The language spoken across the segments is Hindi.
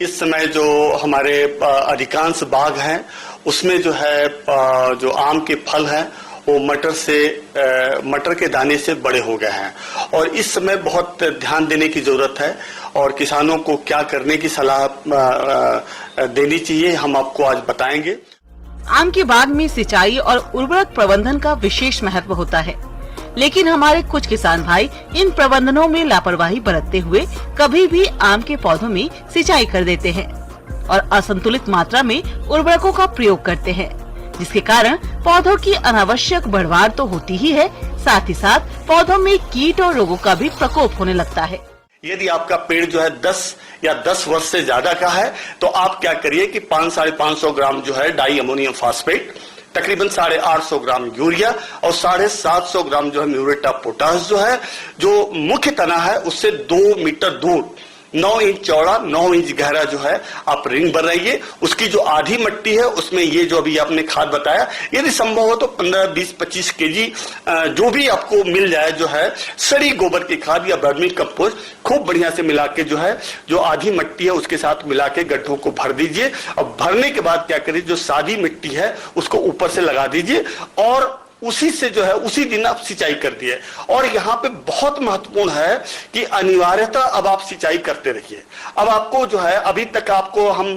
इस समय जो हमारे अधिकांश बाग हैं उसमें जो है जो आम के फल हैं वो मटर के दाने से बड़े हो गए हैं और इस समय बहुत ध्यान देने की जरूरत है और किसानों को क्या करने की सलाह देनी चाहिए हम आपको आज बताएंगे। आम के बाग में सिंचाई और उर्वरक प्रबंधन का विशेष महत्व होता है, लेकिन हमारे कुछ किसान भाई इन प्रबंधनों में लापरवाही बरतते हुए कभी भी आम के पौधों में सिंचाई कर देते हैं और असंतुलित मात्रा में उर्वरकों का प्रयोग करते हैं, जिसके कारण पौधों की अनावश्यक बढ़वार तो होती ही है, साथ ही साथ पौधों में कीट और रोगों का भी प्रकोप होने लगता है। यदि आपका पेड़ जो है 10 या 10 वर्ष से ज्यादा का है तो आप क्या करिए कि 500-550 ग्राम जो है डाई अमोनियम फास्फेट, तकरीबन 850 ग्राम यूरिया और 750 ग्राम जो है म्यूरेट ऑफ पोटाश जो है, जो मुख्य तना है उससे 2 मीटर दूर 9 इंच चौड़ा 9 इंच गहरा जो है आप रिंग बनाइए। उसकी जो आधी मिट्टी है उसमें ये जो अभी आपने खाद बताया, यदि संभव हो तो 15, 20, 25 केजी जो भी आपको मिल जाए जो है सड़ी गोबर की खाद या वर्मी कंपोस्ट खूब बढ़िया से मिला के जो है जो आधी मिट्टी है उसके साथ मिला के गड्ढों को भर दीजिए और भरने के बाद क्या करिए जो सादी मिट्टी है उसको ऊपर से लगा दीजिए और उसी से जो है उसी दिन आप सिंचाई कर दिए। और यहाँ पे बहुत महत्वपूर्ण है कि अनिवार्यता अब आप सिंचाई करते रहिए। अब आपको जो है अभी तक आपको हम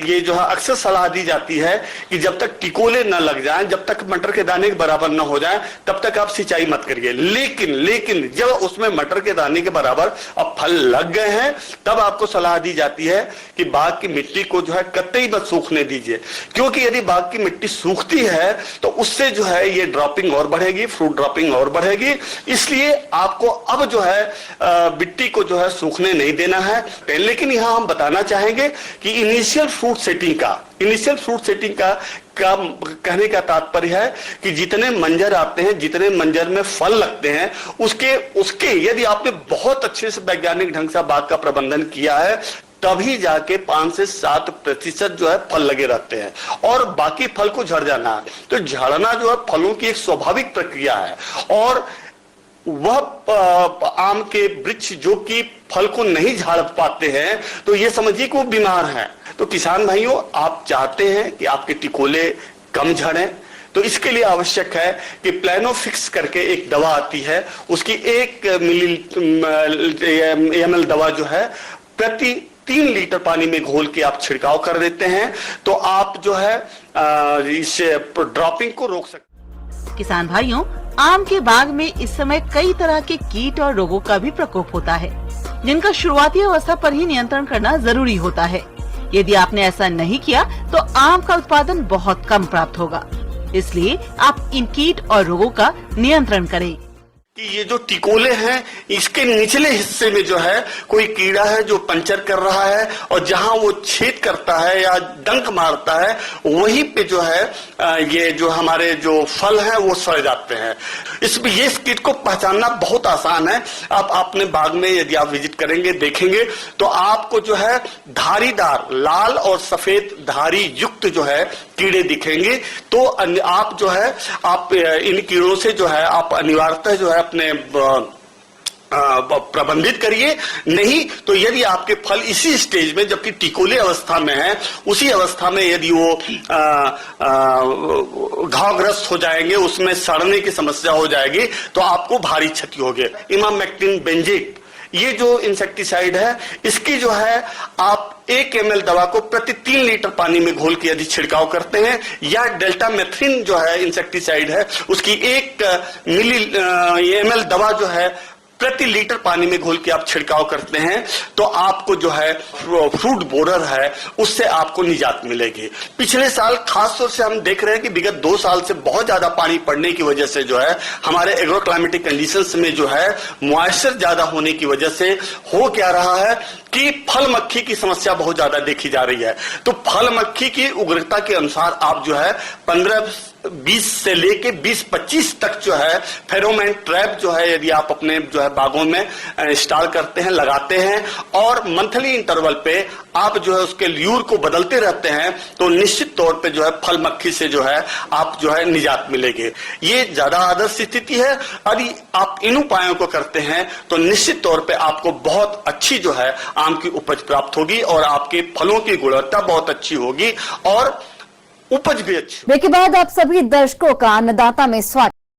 ये जो है अक्सर सलाह दी जाती है कि जब तक टिकोले न लग जाएं, जब तक मटर के दाने के बराबर न हो जाएं, तब तक आप सिंचाई मत करिए। लेकिन जब उसमें मटर के दाने के बराबर अब फल लग गए हैं तब आपको सलाह दी जाती है कि बाग की मिट्टी को जो है कतई मत सूखने दीजिए, क्योंकि यदि बाग की मिट्टी सूखती है तो उससे जो है ये ड्रॉपिंग और बढ़ेगी, फ्रूट ड्रॉपिंग और बढ़ेगी। इसलिए आपको अब जो है मिट्टी को जो है सूखने नहीं देना है। लेकिन यहां हम बताना चाहेंगे कि इनिशियल फ्रूट सेटिंग का कहने का तात्पर्य है कि जितने मंजर आते हैं, जितने मंजर में फल लगते हैं, उसके यदि आपने बहुत अच्छे से वैज्ञानिक ढंग से बाग का प्रबंधन किया है तभी जाके 5 से 7% जो है फल लगे रहते हैं और बाकी फल को झड़ जाना है। तो झड़ना जो है फलों की एक स्वाभाविक प्रक्रिया है और वह आम के वृक्ष जो कि फल को नहीं झाड़ पाते हैं तो ये समझिए कि वो बीमार हैं। तो किसान भाइयों, आप चाहते हैं कि आपके टिकोले कम झड़ें तो इसके लिए आवश्यक है कि प्लानोफिक्स करके एक दवा आती है, उसकी 1 ml दवा जो है प्रति 3 लीटर पानी में घोल के आप छिड़काव कर देते हैं तो आप जो है इस ड्रॉपिंग को रोक सकते। किसान भाइयों, आम के बाग में इस समय कई तरह के कीट और रोगों का भी प्रकोप होता है, जिनका शुरुआती अवस्था पर ही नियंत्रण करना जरूरी होता है। यदि आपने ऐसा नहीं किया तो आम का उत्पादन बहुत कम प्राप्त होगा। इसलिए आप इन कीट और रोगों का नियंत्रण करें। कि ये जो टिकोले हैं इसके निचले हिस्से में जो है कोई कीड़ा है जो पंचर कर रहा है और जहां वो छेद करता है या डंक मारता है वहीं पे जो है ये जो हमारे जो फल हैं वो सड़ जाते हैं। ये इस कीट को पहचानना बहुत आसान है। आप अपने बाग में यदि आप विजिट करेंगे देखेंगे तो आपको जो है धारीदार लाल और सफेद धारी युक्त जो है कीड़े दिखेंगे। तो आप जो है आप इन कीड़ों से जो है आप अनिवार्यतः जो है अपने प्रबंधित करिए। नहीं तो यदि आपके फल इसी स्टेज में जबकि टिकोले अवस्था में है उसी अवस्था में यदि वो घावग्रस्त हो जाएंगे, उसमें सड़ने की समस्या हो जाएगी तो आपको भारी क्षति होगी। इमामेक्टिन बेंजेट ये जो इंसेक्टिसाइड है इसकी जो है आप 1 ml दवा को प्रति 3 लीटर पानी में घोल के यदि छिड़काव करते हैं या डेल्टामेथ्रिन जो है इंसेक्टिसाइड है उसकी 1 ml दवा जो है प्रति लीटर पानी में घोल के आप छिड़काव करते हैं तो आपको जो है फ्रूट बोरर है उससे आपको निजात मिलेगी। पिछले साल खास तौर से हम देख रहे हैं कि विगत 2 साल से बहुत ज्यादा पानी पड़ने की वजह से जो है हमारे एग्रो क्लाइमेटिक कंडीशंस में जो है मॉइस्चर ज्यादा होने की वजह से हो क्या रहा है कि फल मक्खी की समस्या बहुत ज्यादा देखी जा रही है। तो फल मक्खी की उग्रता के अनुसार आप जो है 15 20 से लेके 20-25 तक जो है फेरोमोन ट्रैप जो है यदि आप अपने जो है बागों में इंस्टॉल करते हैं, लगाते हैं और मंथली इंटरवल पे आप जो है उसके ल्यूर को बदलते रहते हैं तो निश्चित तौर पे जो है फल मक्खी से जो है आप जो है निजात मिलेगी। ये ज्यादा आदर्श स्थिति है। यदि आप इन उपायों को करते हैं तो निश्चित तौर पे आपको बहुत अच्छी जो है आम की उपज प्राप्त होगी और आपके फलों की गुणवत्ता बहुत अच्छी होगी और उपज भी अच्छी। ब्रेक के बाद आप सभी दर्शकों का अन्नदाता में स्वागत।